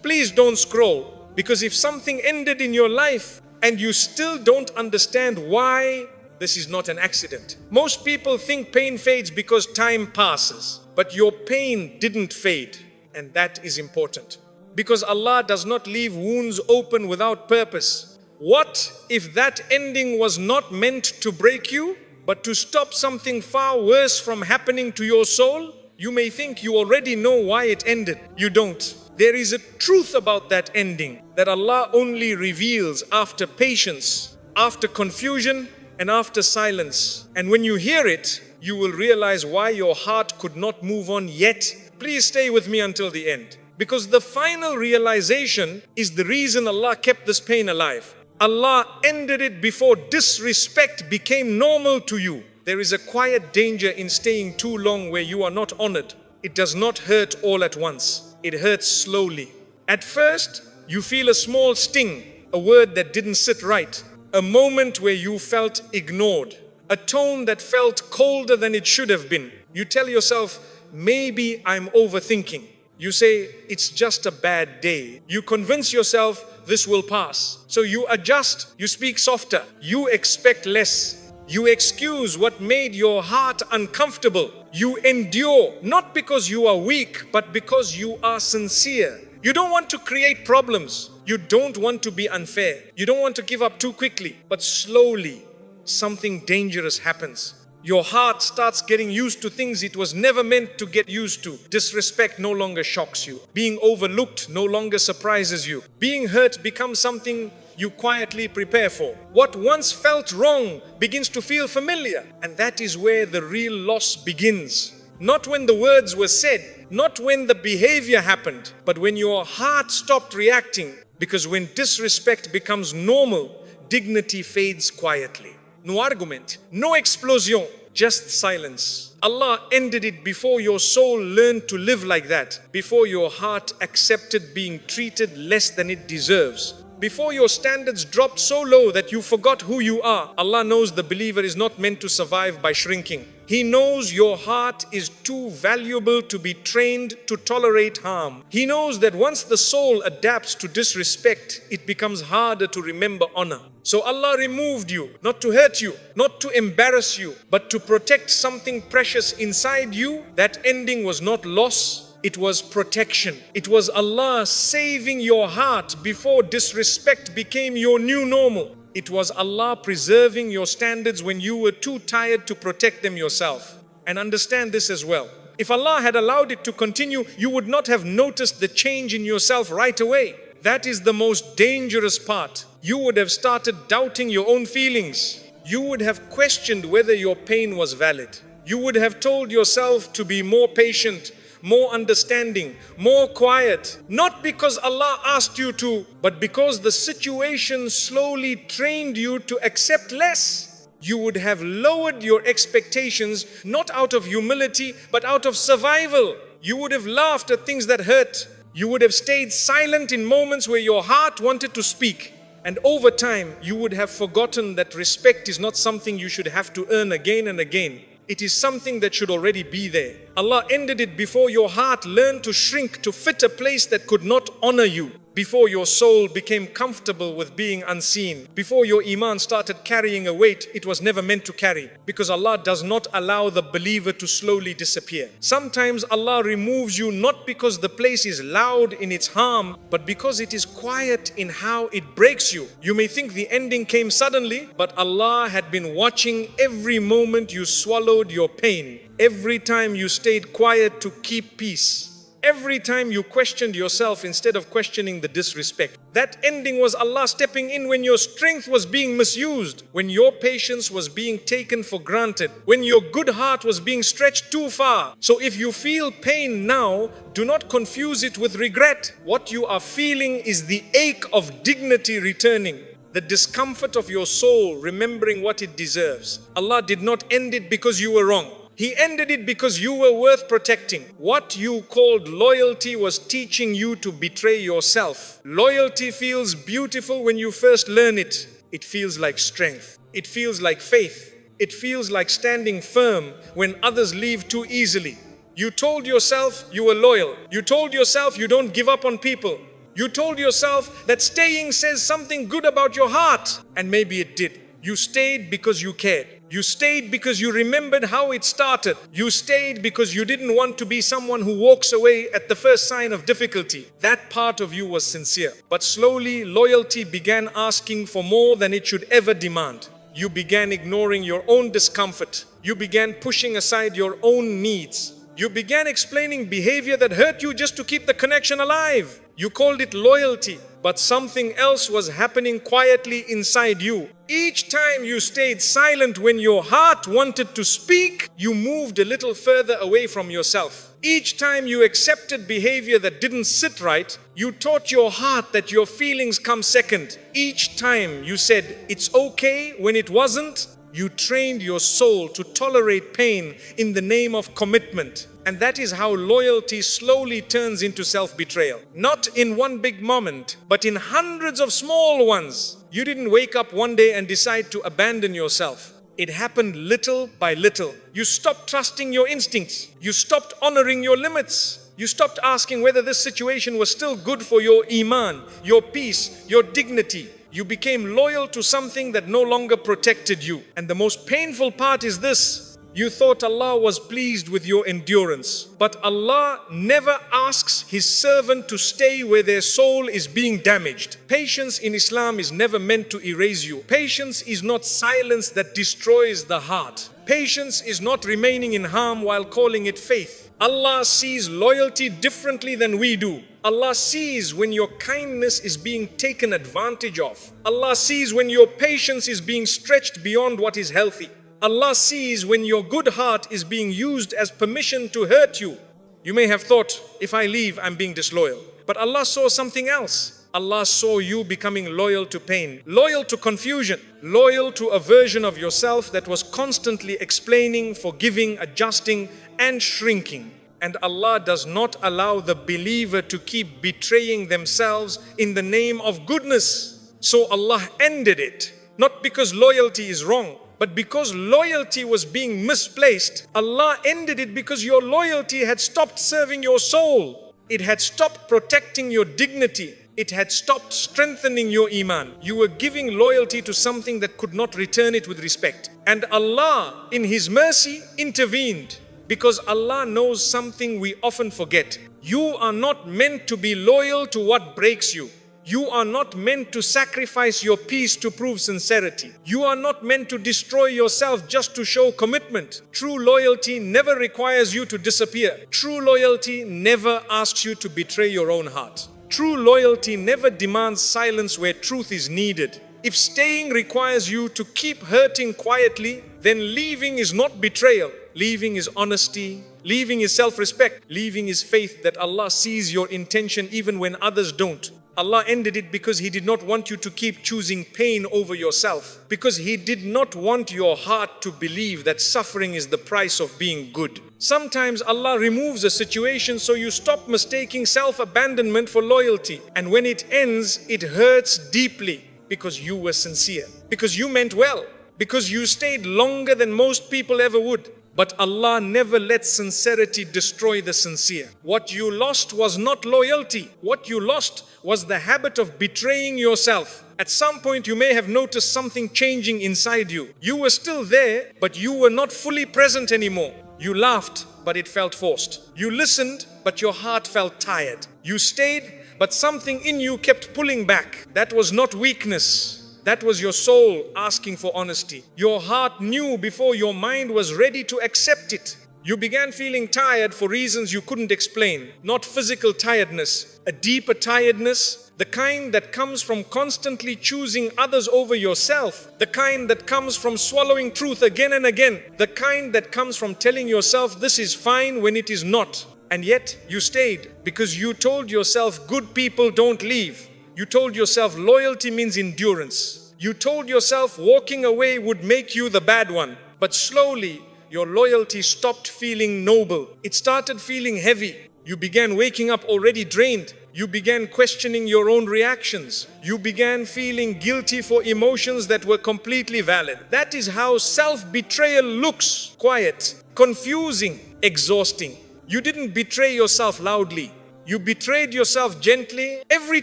Please don't scroll, because if something ended in your life and you still don't understand why, this is not an accident. Most people think pain fades because time passes, but your pain didn't fade, and that is important. Because Allah does not leave wounds open without purpose. What if that ending was not meant to break you, but to stop something far worse from happening to your soul? You may think you already know why it ended. You don't. There is a truth about that ending that Allah only reveals after patience, after confusion, and after silence. And when you hear it, you will realize why your heart could not move on yet. Please stay with me until the end, because the final realization is the reason Allah kept this pain alive. Allah ended it before disrespect became normal to you. There is a quiet danger in staying too long where you are not honored. It does not hurt all at once. It hurts slowly. At first, you feel a small sting, a word that didn't sit right, a moment where you felt ignored, a tone that felt colder than it should have been. You tell yourself, maybe I'm overthinking. You say, it's just a bad day. You convince yourself this will pass. So you adjust, you speak softer, you expect less. You excuse what made your heart uncomfortable. You endure, not because you are weak, but because you are sincere. You don't want to create problems. You don't want to be unfair. You don't want to give up too quickly. But slowly, something dangerous happens. Your heart starts getting used to things it was never meant to get used to. Disrespect no longer shocks you. Being overlooked no longer surprises you. Being hurt becomes something you quietly prepare for. What once felt wrong begins to feel familiar. And that is where the real loss begins. Not when the words were said, not when the behavior happened, but when your heart stopped reacting. Because when disrespect becomes normal, dignity fades quietly. No argument, no explosion, just silence. Allah ended it before your soul learned to live like that, before your heart accepted being treated less than it deserves, before your standards dropped so low that you forgot who you are. Allah knows the believer is not meant to survive by shrinking. He knows your heart is too valuable to be trained to tolerate harm. He knows that once the soul adapts to disrespect, it becomes harder to remember honor. So Allah removed you, not to hurt you, not to embarrass you, but to protect something precious inside you. That ending was not loss. It was protection. It was Allah saving your heart before disrespect became your new normal. It was Allah preserving your standards when you were too tired to protect them yourself. And understand this as well. If Allah had allowed it to continue, you would not have noticed the change in yourself right away. That is the most dangerous part. You would have started doubting your own feelings. You would have questioned whether your pain was valid. You would have told yourself to be more patient, more understanding, more quiet. Not because Allah asked you to, but because the situation slowly trained you to accept less. You would have lowered your expectations, not out of humility, but out of survival. You would have laughed at things that hurt. You would have stayed silent in moments where your heart wanted to speak. And over time, you would have forgotten that respect is not something you should have to earn again and again. It is something that should already be there. Allah ended it before your heart learned to shrink to fit a place that could not honor you. Before your soul became comfortable with being unseen. Before your Iman started carrying a weight it was never meant to carry. Because Allah does not allow the believer to slowly disappear. Sometimes Allah removes you not because the place is loud in its harm, but because it is quiet in how it breaks you. You may think the ending came suddenly, but Allah had been watching every moment you swallowed your pain. Every time you stayed quiet to keep peace. Every time you questioned yourself instead of questioning the disrespect. That ending was Allah stepping in when your strength was being misused, when your patience was being taken for granted, when your good heart was being stretched too far. So if you feel pain now, do not confuse it with regret. What you are feeling is the ache of dignity returning. The discomfort of your soul remembering what it deserves. Allah did not end it because you were wrong. He ended it because you were worth protecting. What you called loyalty was teaching you to betray yourself. Loyalty feels beautiful when you first learn it. It feels like strength. It feels like faith. It feels like standing firm when others leave too easily. You told yourself you were loyal. You told yourself you don't give up on people. You told yourself that staying says something good about your heart, and maybe it did. You stayed because you cared. You stayed because you remembered how it started. You stayed because you didn't want to be someone who walks away at the first sign of difficulty. That part of you was sincere. But slowly, loyalty began asking for more than it should ever demand. You began ignoring your own discomfort. You began pushing aside your own needs. You began explaining behavior that hurt you just to keep the connection alive. You called it loyalty, but something else was happening quietly inside you. Each time you stayed silent when your heart wanted to speak, you moved a little further away from yourself. Each time you accepted behavior that didn't sit right, you taught your heart that your feelings come second. Each time you said it's okay when it wasn't, you trained your soul to tolerate pain in the name of commitment. And that is how loyalty slowly turns into self-betrayal. Not in one big moment, but in hundreds of small ones. You didn't wake up one day and decide to abandon yourself. It happened little by little. You stopped trusting your instincts. You stopped honoring your limits. You stopped asking whether this situation was still good for your Iman, your peace, your dignity. You became loyal to something that no longer protected you. And the most painful part is this. You thought Allah was pleased with your endurance. But Allah never asks His servant to stay where their soul is being damaged. Patience in Islam is never meant to erase you. Patience is not silence that destroys the heart. Patience is not remaining in harm while calling it faith. Allah sees loyalty differently than we do. Allah sees when your kindness is being taken advantage of. Allah sees when your patience is being stretched beyond what is healthy. Allah sees when your good heart is being used as permission to hurt you. You may have thought, if I leave, I'm being disloyal. But Allah saw something else. Allah saw you becoming loyal to pain, loyal to confusion, loyal to a version of yourself that was constantly explaining, forgiving, adjusting, and shrinking. And Allah does not allow the believer to keep betraying themselves in the name of goodness. So Allah ended it, not because loyalty is wrong, but because loyalty was being misplaced. Allah ended it because your loyalty had stopped serving your soul. It had stopped protecting your dignity. It had stopped strengthening your Iman. You were giving loyalty to something that could not return it with respect. And Allah, in His mercy, intervened. Because Allah knows something we often forget. You are not meant to be loyal to what breaks you. You are not meant to sacrifice your peace to prove sincerity. You are not meant to destroy yourself just to show commitment. True loyalty never requires you to disappear. True loyalty never asks you to betray your own heart. True loyalty never demands silence where truth is needed. If staying requires you to keep hurting quietly, then leaving is not betrayal. Leaving is honesty. Leaving is self-respect. Leaving is faith that Allah sees your intention even when others don't. Allah ended it because He did not want you to keep choosing pain over yourself. Because He did not want your heart to believe that suffering is the price of being good. Sometimes Allah removes a situation so you stop mistaking self-abandonment for loyalty. And when it ends, it hurts deeply because you were sincere. Because you meant well. Because you stayed longer than most people ever would. But Allah never lets sincerity destroy the sincere. What you lost was not loyalty. What you lost was the habit of betraying yourself. At some point you may have noticed something changing inside you. You were still there, but you were not fully present anymore. You laughed, but it felt forced. You listened, but your heart felt tired. You stayed, but something in you kept pulling back. That was not weakness. That was your soul asking for honesty. Your heart knew before your mind was ready to accept it. You began feeling tired for reasons you couldn't explain. Not physical tiredness, a deeper tiredness, the kind that comes from constantly choosing others over yourself, the kind that comes from swallowing truth again and again, the kind that comes from telling yourself this is fine when it is not. And yet you stayed because you told yourself good people don't leave. You told yourself loyalty means endurance. You told yourself walking away would make you the bad one. But slowly, your loyalty stopped feeling noble. It started feeling heavy. You began waking up already drained. You began questioning your own reactions. You began feeling guilty for emotions that were completely valid. That is how self-betrayal looks. Quiet, confusing, exhausting. You didn't betray yourself loudly. You betrayed yourself gently. Every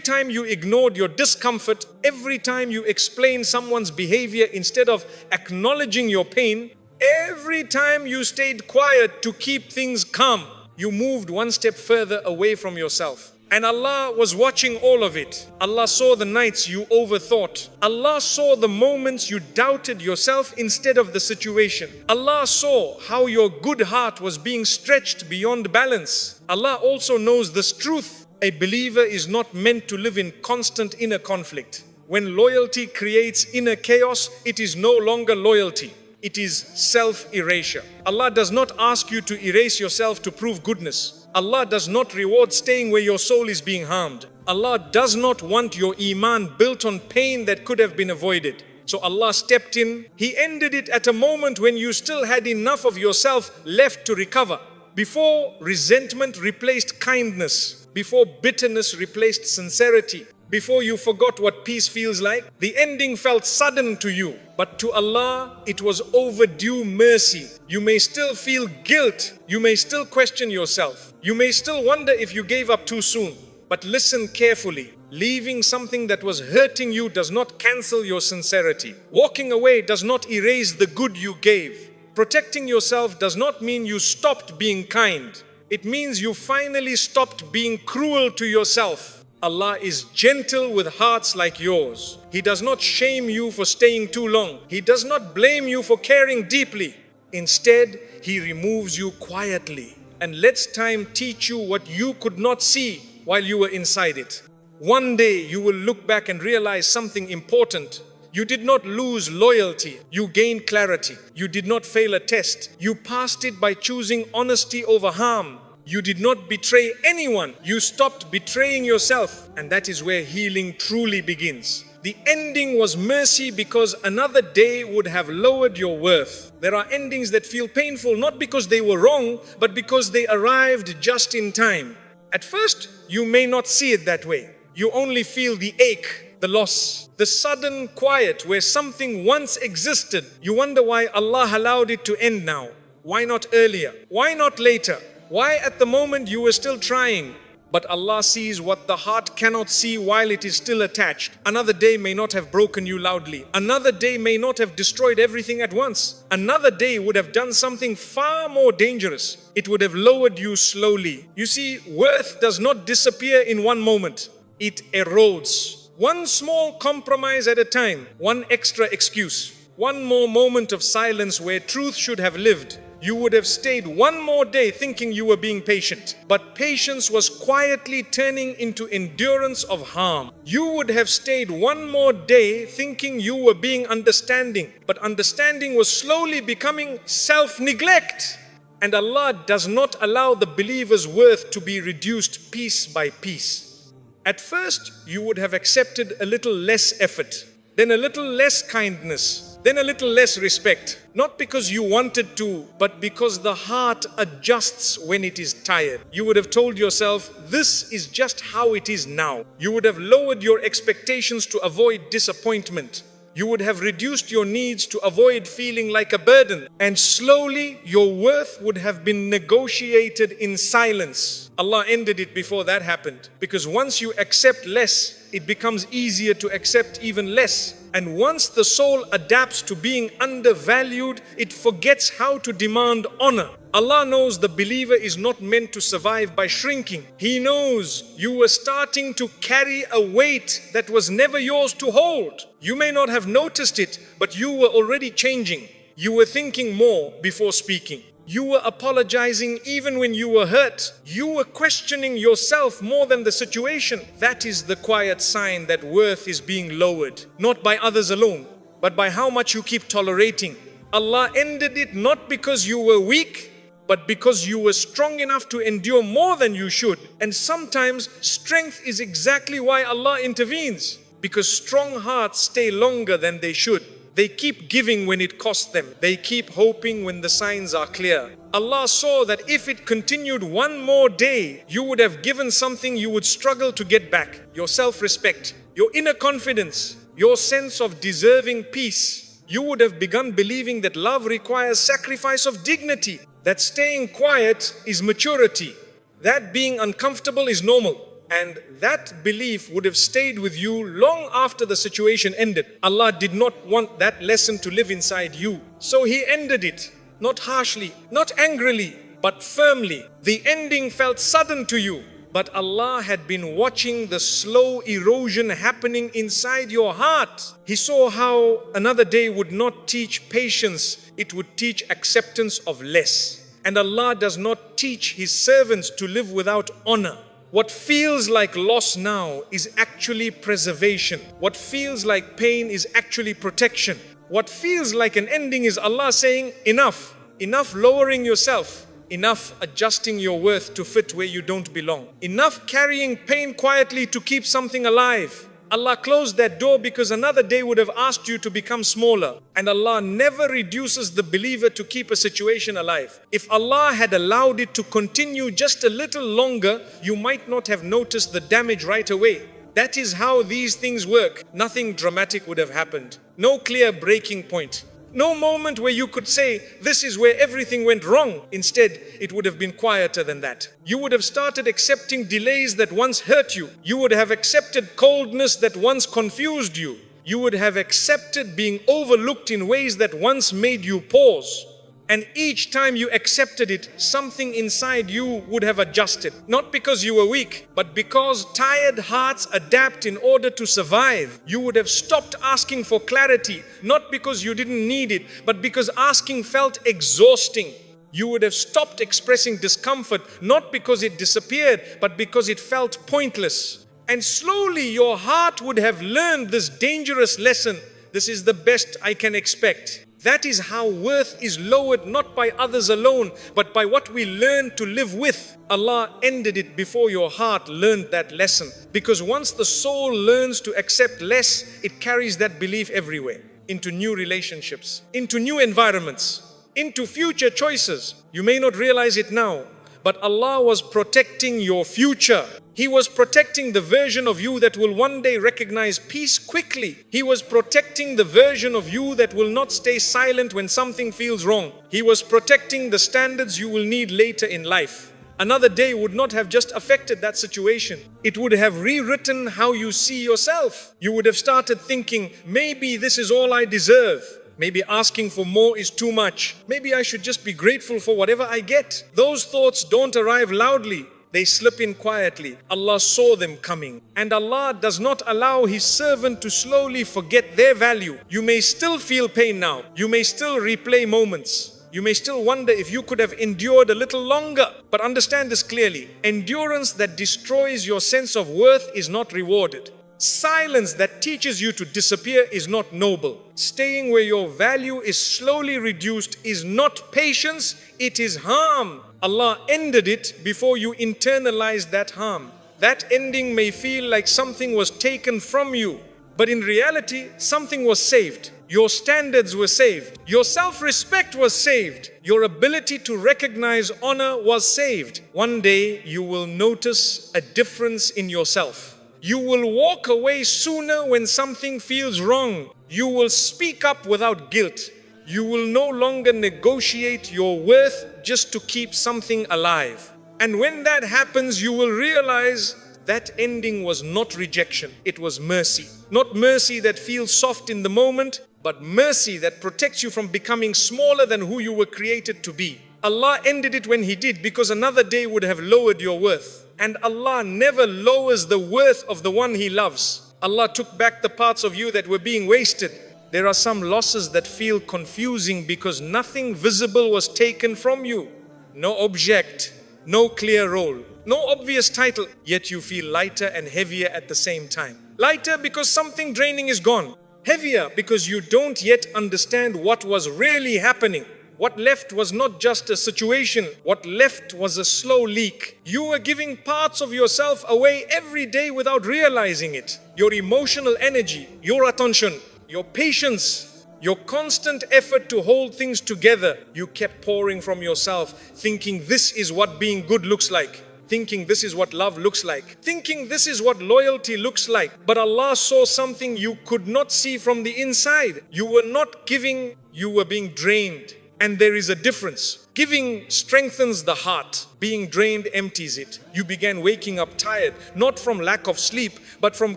time you ignored your discomfort, every time you explained someone's behavior instead of acknowledging your pain, every time you stayed quiet to keep things calm, you moved one step further away from yourself. And Allah was watching all of it. Allah saw the nights you overthought. Allah saw the moments you doubted yourself instead of the situation. Allah saw how your good heart was being stretched beyond balance. Allah also knows this truth. A believer is not meant to live in constant inner conflict. When loyalty creates inner chaos, it is no longer loyalty. It is self-erasure. Allah does not ask you to erase yourself to prove goodness. Allah does not reward staying where your soul is being harmed. Allah does not want your Iman built on pain that could have been avoided. So Allah stepped in. He ended it at a moment when you still had enough of yourself left to recover. Before resentment replaced kindness, before bitterness replaced sincerity, before you forgot what peace feels like, the ending felt sudden to you. But to Allah, it was overdue mercy. You may still feel guilt. You may still question yourself. You may still wonder if you gave up too soon. But listen carefully. Leaving something that was hurting you does not cancel your sincerity. Walking away does not erase the good you gave. Protecting yourself does not mean you stopped being kind. It means you finally stopped being cruel to yourself. Allah is gentle with hearts like yours. He does not shame you for staying too long. He does not blame you for caring deeply. Instead, He removes you quietly and lets time teach you what you could not see while you were inside it. One day you will look back and realize something important. You did not lose loyalty. You gained clarity. You did not fail a test. You passed it by choosing honesty over harm. You did not betray anyone. You stopped betraying yourself. And that is where healing truly begins. The ending was mercy because another day would have lowered your worth. There are endings that feel painful not because they were wrong, but because they arrived just in time. At first, you may not see it that way. You only feel the ache, the loss, the sudden quiet where something once existed. You wonder why Allah allowed it to end now. Why not earlier? Why not later? Why at the moment you were still trying? But Allah sees what the heart cannot see while it is still attached. Another day may not have broken you loudly. Another day may not have destroyed everything at once. Another day would have done something far more dangerous. It would have lowered you slowly. You see, worth does not disappear in one moment. It erodes. One small compromise at a time. One extra excuse. One more moment of silence where truth should have lived. You would have stayed one more day thinking you were being patient. But patience was quietly turning into endurance of harm. You would have stayed one more day thinking you were being understanding. But understanding was slowly becoming self-neglect. And Allah does not allow the believer's worth to be reduced piece by piece. At first, you would have accepted a little less effort, then a little less kindness, then a little less respect. Not because you wanted to, but because the heart adjusts when it is tired. You would have told yourself, this is just how it is now. You would have lowered your expectations to avoid disappointment. You would have reduced your needs to avoid feeling like a burden. And slowly, your worth would have been negotiated in silence. Allah ended it before that happened. Because once you accept less, it becomes easier to accept even less. And once the soul adapts to being undervalued, it forgets how to demand honor. Allah knows the believer is not meant to survive by shrinking. He knows you were starting to carry a weight that was never yours to hold. You may not have noticed it, but you were already changing. You were thinking more before speaking. You were apologizing even when you were hurt. You were questioning yourself more than the situation. That is the quiet sign that worth is being lowered, not by others alone, but by how much you keep tolerating. Allah ended it not because you were weak, but because you were strong enough to endure more than you should. And sometimes strength is exactly why Allah intervenes, because strong hearts stay longer than they should. They keep giving when it costs them. They keep hoping when the signs are clear. Allah saw that if it continued one more day, you would have given something you would struggle to get back. Your self-respect, your inner confidence, your sense of deserving peace. You would have begun believing that love requires sacrifice of dignity, that staying quiet is maturity, That being uncomfortable is normal. And that belief would have stayed with you long after the situation ended. Allah did not want that lesson to live inside you. So He ended it, not harshly, not angrily, but firmly. The ending felt sudden to you, but Allah had been watching the slow erosion happening inside your heart. He saw how another day would not teach patience, it would teach acceptance of less. And Allah does not teach His servants to live without honor. What feels like loss now is actually preservation. What feels like pain is actually protection. What feels like an ending is Allah saying, enough. Enough lowering yourself. Enough adjusting your worth to fit where you don't belong. Enough carrying pain quietly to keep something alive. Allah closed that door because another day would have asked you to become smaller. And Allah never reduces the believer to keep a situation alive. If Allah had allowed it to continue just a little longer, you might not have noticed the damage right away. That is how these things work. Nothing dramatic would have happened. No clear breaking point. No moment where you could say, this is where everything went wrong. Instead, it would have been quieter than that. You would have started accepting delays that once hurt you. You would have accepted coldness that once confused you. You would have accepted being overlooked in ways that once made you pause. And each time you accepted it, something inside you would have adjusted. Not because you were weak, but because tired hearts adapt in order to survive. You would have stopped asking for clarity, not because you didn't need it, but because asking felt exhausting. You would have stopped expressing discomfort, not because it disappeared, but because it felt pointless. And slowly your heart would have learned this dangerous lesson. This is the best I can expect. That is how worth is lowered not by others alone, but by what we learn to live with. Allah ended it before your heart learned that lesson. Because once the soul learns to accept less, it carries that belief everywhere. Into new relationships, into new environments, into future choices. You may not realize it now, but Allah was protecting your future. He was protecting the version of you that will one day recognize peace quickly. He was protecting the version of you that will not stay silent when something feels wrong. He was protecting the standards you will need later in life. Another day would not have just affected that situation. It would have rewritten how you see yourself. You would have started thinking, maybe this is all I deserve. Maybe asking for more is too much. Maybe I should just be grateful for whatever I get. Those thoughts don't arrive loudly. They slip in quietly. Allah saw them coming. And Allah does not allow His servant to slowly forget their value. You may still feel pain now. You may still replay moments. You may still wonder if you could have endured a little longer. But understand this clearly. Endurance that destroys your sense of worth is not rewarded. Silence that teaches you to disappear is not noble. Staying where your value is slowly reduced is not patience, it is harm. Allah ended it before you internalized that harm. That ending may feel like something was taken from you, but in reality, something was saved. Your standards were saved. Your self-respect was saved. Your ability to recognize honor was saved. One day, you will notice a difference in yourself. You will walk away sooner when something feels wrong. You will speak up without guilt. You will no longer negotiate your worth just to keep something alive. And when that happens, you will realize that ending was not rejection, it was mercy. Not mercy that feels soft in the moment, but mercy that protects you from becoming smaller than who you were created to be. Allah ended it when He did because another day would have lowered your worth. And Allah never lowers the worth of the one He loves. Allah took back the parts of you that were being wasted. There are some losses that feel confusing because nothing visible was taken from you. No object, no clear role, no obvious title, yet you feel lighter and heavier at the same time. Lighter because something draining is gone. Heavier because you don't yet understand what was really happening. What left was not just a situation. What left was a slow leak. You were giving parts of yourself away every day without realizing it. Your emotional energy, your attention, your patience, your constant effort to hold things together, you kept pouring from yourself, thinking this is what being good looks like. Thinking this is what love looks like. Thinking this is what loyalty looks like. But Allah saw something you could not see from the inside. You were not giving, you were being drained. And there is a difference. Giving strengthens the heart. Being drained empties it. You began waking up tired, not from lack of sleep, but from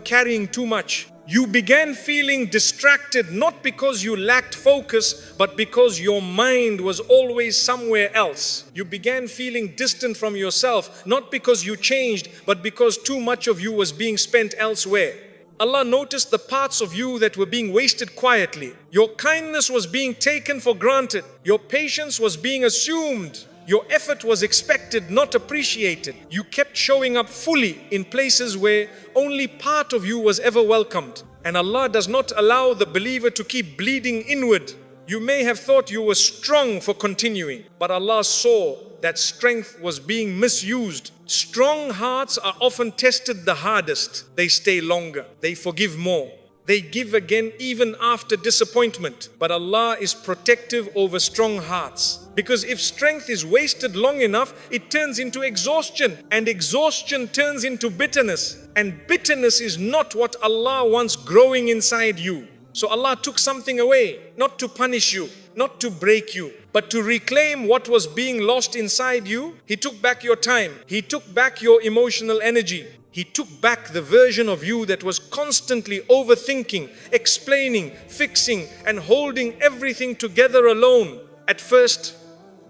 carrying too much. You began feeling distracted, not because you lacked focus, but because your mind was always somewhere else. You began feeling distant from yourself, not because you changed, but because too much of you was being spent elsewhere. Allah noticed the parts of you that were being wasted quietly. Your kindness was being taken for granted. Your patience was being assumed. Your effort was expected, not appreciated. You kept showing up fully in places where only part of you was ever welcomed. And Allah does not allow the believer to keep bleeding inward. You may have thought you were strong for continuing, but Allah saw that strength was being misused. Strong hearts are often tested the hardest. They stay longer. They forgive more. They give again even after disappointment. But Allah is protective over strong hearts. Because if strength is wasted long enough, it turns into exhaustion. And exhaustion turns into bitterness. And bitterness is not what Allah wants growing inside you. So Allah took something away, not to punish you, not to break you, but to reclaim what was being lost inside you. He took back your time. He took back your emotional energy. He took back the version of you that was constantly overthinking, explaining, fixing, and holding everything together alone. At first,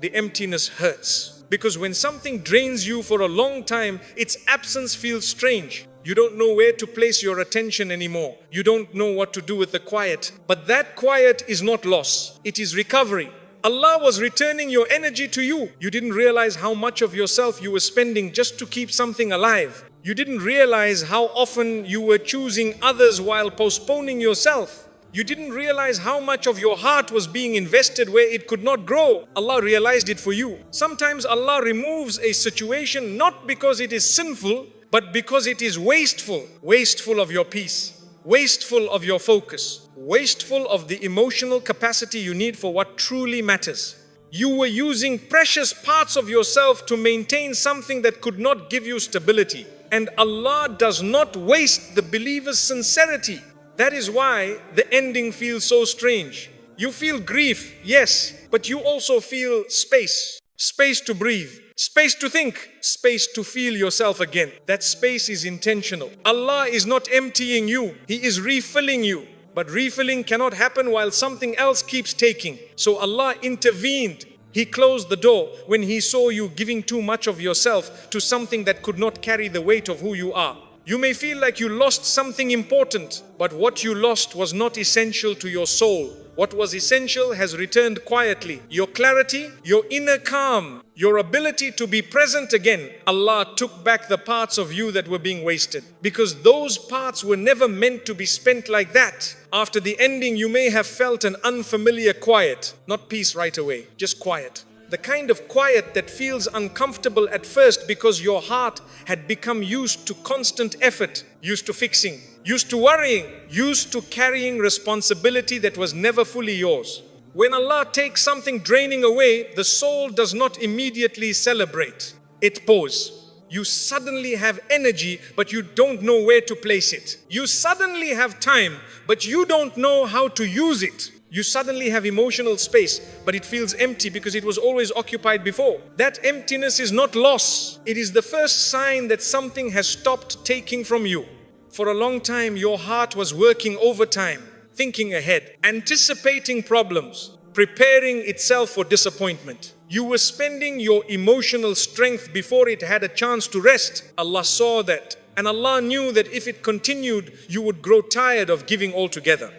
the emptiness hurts. Because when something drains you for a long time, its absence feels strange. You don't know where to place your attention anymore. You don't know what to do with the quiet. But that quiet is not loss. It is recovery. Allah was returning your energy to you. You didn't realize how much of yourself you were spending just to keep something alive. You didn't realize how often you were choosing others while postponing yourself. You didn't realize how much of your heart was being invested where it could not grow. Allah realized it for you. Sometimes Allah removes a situation not because it is sinful, but because it is wasteful. Wasteful of your peace, wasteful of your focus, wasteful of the emotional capacity you need for what truly matters. You were using precious parts of yourself to maintain something that could not give you stability. And Allah does not waste the believer's sincerity. That is why the ending feels so strange. You feel grief, yes, but you also feel space. Space to breathe. Space to think, space to feel yourself again. That space is intentional. Allah is not emptying you, He is refilling you. But refilling cannot happen while something else keeps taking. So Allah intervened. He closed the door when He saw you giving too much of yourself to something that could not carry the weight of who you are. You may feel like you lost something important, but what you lost was not essential to your soul. What was essential has returned quietly. Your clarity, your inner calm, your ability to be present again. Allah took back the parts of you that were being wasted. Because those parts were never meant to be spent like that. After the ending, you may have felt an unfamiliar quiet. Not peace right away, just quiet. The kind of quiet that feels uncomfortable at first because your heart had become used to constant effort, used to fixing, used to worrying, used to carrying responsibility that was never fully yours. When Allah takes something draining away, the soul does not immediately celebrate. It pauses. You suddenly have energy, but you don't know where to place it. You suddenly have time, but you don't know how to use it. You suddenly have emotional space, but it feels empty because it was always occupied before. That emptiness is not loss. It is the first sign that something has stopped taking from you. For a long time, your heart was working overtime, thinking ahead, anticipating problems, preparing itself for disappointment. You were spending your emotional strength before it had a chance to rest. Allah saw that, and Allah knew that if it continued, you would grow tired of giving altogether.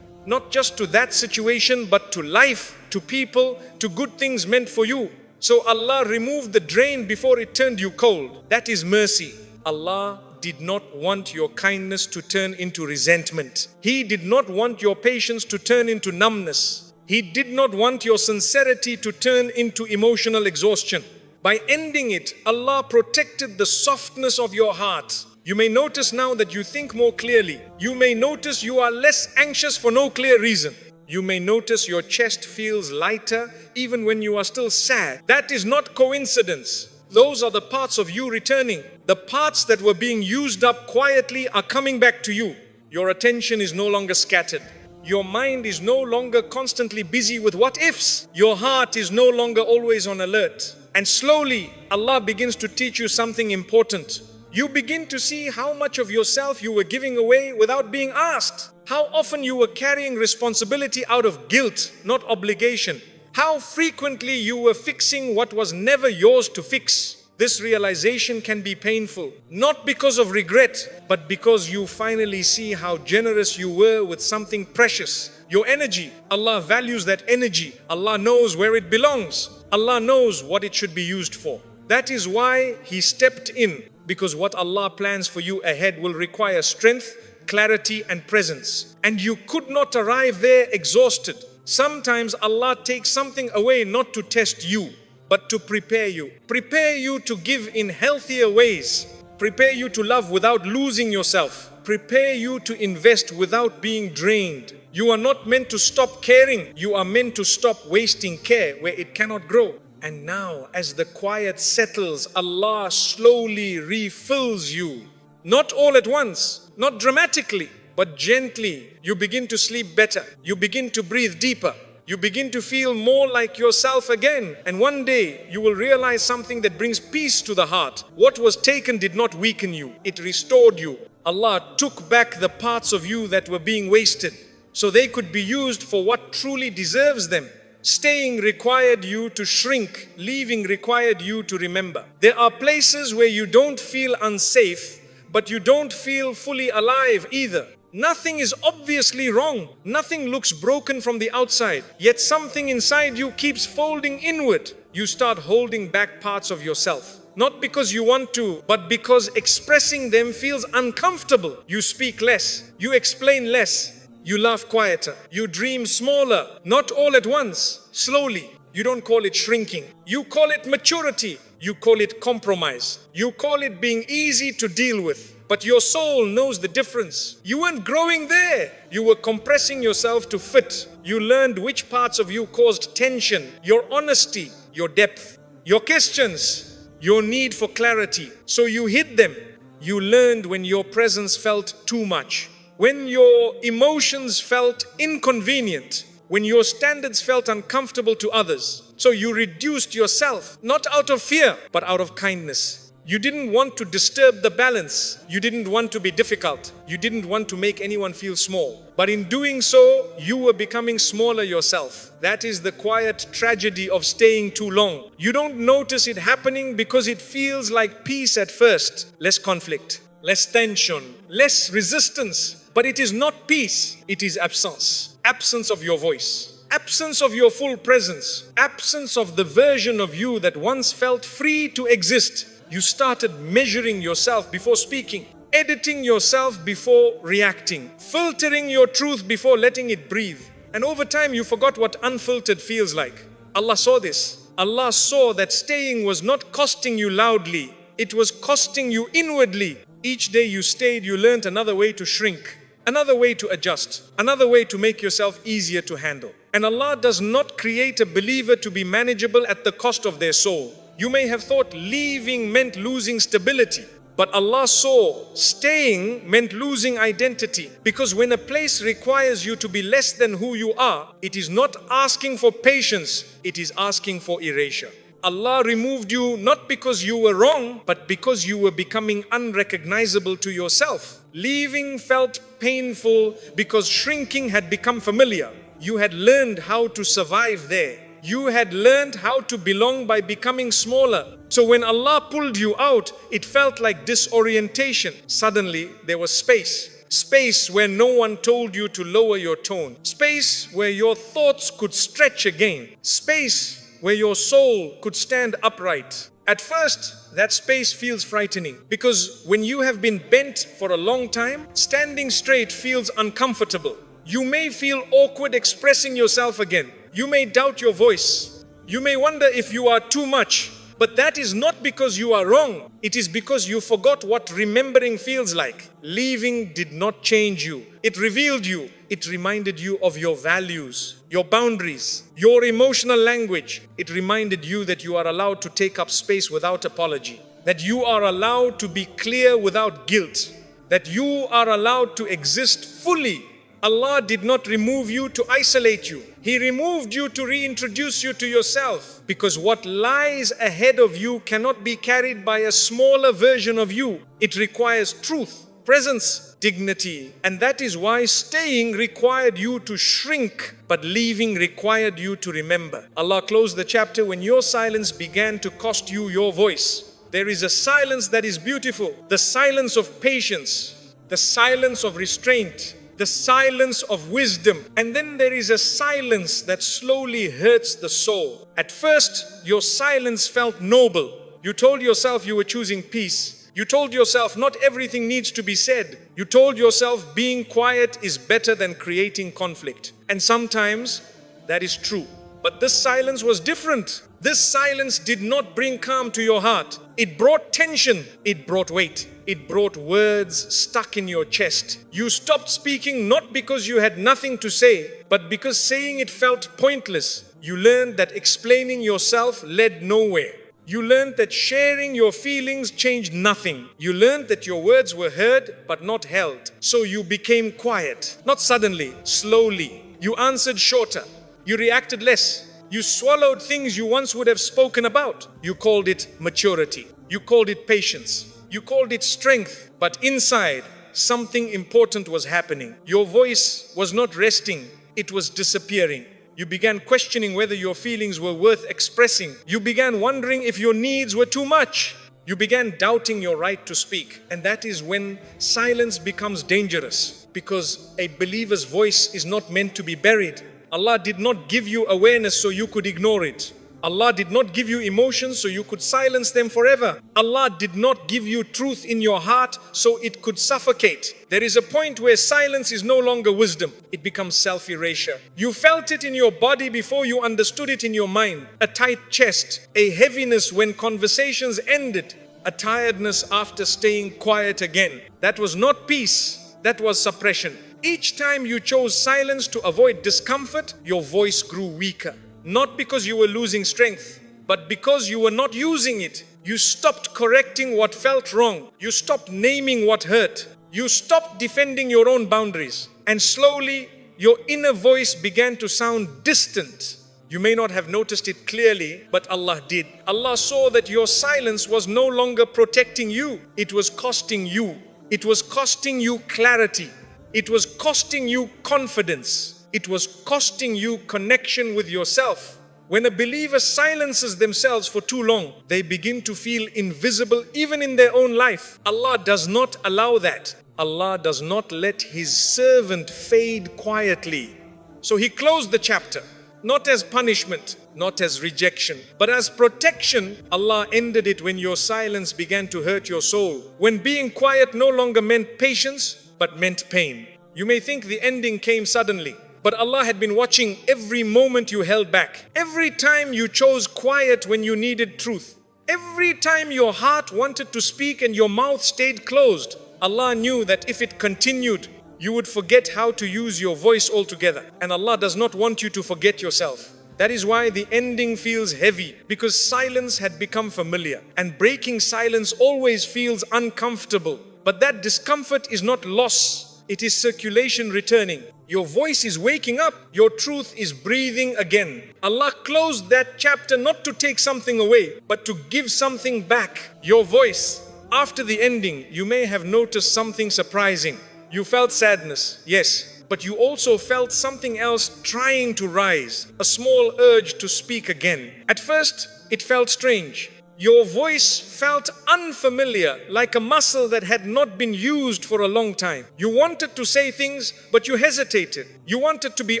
Not just to that situation, but to life, to people, to good things meant for you. So Allah removed the drain before it turned you cold. That is mercy. Allah did not want your kindness to turn into resentment. He did not want your patience to turn into numbness. He did not want your sincerity to turn into emotional exhaustion. By ending it, Allah protected the softness of your heart. You may notice now that you think more clearly. You may notice you are less anxious for no clear reason. You may notice your chest feels lighter even when you are still sad. That is not coincidence. Those are the parts of you returning. The parts that were being used up quietly are coming back to you. Your attention is no longer scattered. Your mind is no longer constantly busy with what ifs. Your heart is no longer always on alert. And slowly, Allah begins to teach you something important. You begin to see how much of yourself you were giving away without being asked. How often you were carrying responsibility out of guilt, not obligation. How frequently you were fixing what was never yours to fix. This realization can be painful, not because of regret, but because you finally see how generous you were with something precious. Your energy, Allah values that energy. Allah knows where it belongs. Allah knows what it should be used for. That is why He stepped in, because what Allah plans for you ahead will require strength, clarity and presence. And you could not arrive there exhausted. Sometimes Allah takes something away not to test you, but to prepare you. Prepare you to give in healthier ways. Prepare you to love without losing yourself. Prepare you to invest without being drained. You are not meant to stop caring. You are meant to stop wasting care where it cannot grow. And now, as the quiet settles, Allah slowly refills you. Not all at once, not dramatically, but gently. You begin to sleep better. You begin to breathe deeper. You begin to feel more like yourself again. And one day, you will realize something that brings peace to the heart. What was taken did not weaken you. It restored you. Allah took back the parts of you that were being wasted, so they could be used for what truly deserves them. Staying required you to shrink. Leaving required you to remember. There are places where you don't feel unsafe, but you don't feel fully alive either. Nothing is obviously wrong. Nothing looks broken from the outside. Yet something inside you keeps folding inward. You start holding back parts of yourself. Not because you want to, but because expressing them feels uncomfortable. You speak less. You explain less. You laugh quieter. You dream smaller. Not all at once. Slowly. You don't call it shrinking. You call it maturity. You call it compromise. You call it being easy to deal with. But your soul knows the difference. You weren't growing there. You were compressing yourself to fit. You learned which parts of you caused tension, your honesty, your depth, your questions, your need for clarity. So you hid them. You learned when your presence felt too much, when your emotions felt inconvenient, when your standards felt uncomfortable to others. So you reduced yourself, not out of fear, but out of kindness. You didn't want to disturb the balance. You didn't want to be difficult. You didn't want to make anyone feel small. But in doing so, you were becoming smaller yourself. That is the quiet tragedy of staying too long. You don't notice it happening because it feels like peace at first. Less conflict, less tension, less resistance. But it is not peace. It is absence. Absence of your voice. Absence of your full presence. Absence of the version of you that once felt free to exist. You started measuring yourself before speaking, editing yourself before reacting, filtering your truth before letting it breathe. And over time, you forgot what unfiltered feels like. Allah saw this. Allah saw that staying was not costing you loudly. It was costing you inwardly. Each day you stayed, you learned another way to shrink, another way to adjust, another way to make yourself easier to handle. And Allah does not create a believer to be manageable at the cost of their soul. You may have thought leaving meant losing stability, but Allah saw staying meant losing identity. Because when a place requires you to be less than who you are, it is not asking for patience, it is asking for erasure. Allah removed you not because you were wrong, but because you were becoming unrecognizable to yourself. Leaving felt painful because shrinking had become familiar. You had learned how to survive there. You had learned how to belong by becoming smaller. So when Allah pulled you out, it felt like disorientation. Suddenly, there was space. Space where no one told you to lower your tone. Space where your thoughts could stretch again. Space where your soul could stand upright. At first, that space feels frightening because when you have been bent for a long time, standing straight feels uncomfortable. You may feel awkward expressing yourself again. You may doubt your voice. You may wonder if you are too much. But that is not because you are wrong. It is because you forgot what remembering feels like. Leaving did not change you. It revealed you. It reminded you of your values, your boundaries, your emotional language. It reminded you that you are allowed to take up space without apology. That you are allowed to be clear without guilt. That you are allowed to exist fully Allah did not remove you to isolate you. He removed you to reintroduce you to yourself. Because what lies ahead of you cannot be carried by a smaller version of you. It requires truth, presence, dignity. And that is why staying required you to shrink, but leaving required you to remember. Allah closed the chapter when your silence began to cost you your voice. There is a silence that is beautiful, the silence of patience, the silence of restraint, the silence of wisdom. And then there is a silence that slowly hurts the soul. At first, your silence felt noble. You told yourself you were choosing peace. You told yourself not everything needs to be said. You told yourself being quiet is better than creating conflict. And sometimes that is true. But this silence was different. This silence did not bring calm to your heart. It brought tension. It brought weight. It brought words stuck in your chest. You stopped speaking not because you had nothing to say, but because saying it felt pointless. You learned that explaining yourself led nowhere. You learned that sharing your feelings changed nothing. You learned that your words were heard but not held. So you became quiet. Not suddenly, slowly. You answered shorter. You reacted less. You swallowed things you once would have spoken about. You called it maturity. You called it patience. You called it strength. But inside, something important was happening. Your voice was not resting. It was disappearing. You began questioning whether your feelings were worth expressing. You began wondering if your needs were too much. You began doubting your right to speak. And that is when silence becomes dangerous, because a believer's voice is not meant to be buried. Allah did not give you awareness so you could ignore it. Allah did not give you emotions so you could silence them forever. Allah did not give you truth in your heart so it could suffocate. There is a point where silence is no longer wisdom. It becomes self-erasure. You felt it in your body before you understood it in your mind. A tight chest, a heaviness when conversations ended, a tiredness after staying quiet again. That was not peace, that was suppression. Each time you chose silence to avoid discomfort, your voice grew weaker. Not because you were losing strength, but because you were not using it. You stopped correcting what felt wrong. You stopped naming what hurt. You stopped defending your own boundaries. And slowly, your inner voice began to sound distant. You may not have noticed it clearly, but Allah did. Allah saw that your silence was no longer protecting you. It was costing you. It was costing you clarity. It was costing you confidence. It was costing you connection with yourself. When a believer silences themselves for too long, they begin to feel invisible even in their own life. Allah does not allow that. Allah does not let His servant fade quietly. So He closed the chapter, not as punishment, not as rejection, but as protection. Allah ended it when your silence began to hurt your soul. When being quiet no longer meant patience, but meant pain. You may think the ending came suddenly, but Allah had been watching every moment you held back. Every time you chose quiet when you needed truth. Every time your heart wanted to speak and your mouth stayed closed. Allah knew that if it continued, you would forget how to use your voice altogether. And Allah does not want you to forget yourself. That is why the ending feels heavy, because silence had become familiar. And breaking silence always feels uncomfortable. But that discomfort is not loss. It is circulation returning. Your voice is waking up. Your truth is breathing again. Allah closed that chapter not to take something away, but to give something back. Your voice. After the ending, you may have noticed something surprising. You felt sadness, yes, but you also felt something else trying to rise. A small urge to speak again. At first, it felt strange. Your voice felt unfamiliar, like a muscle that had not been used for a long time. You wanted to say things, but you hesitated. You wanted to be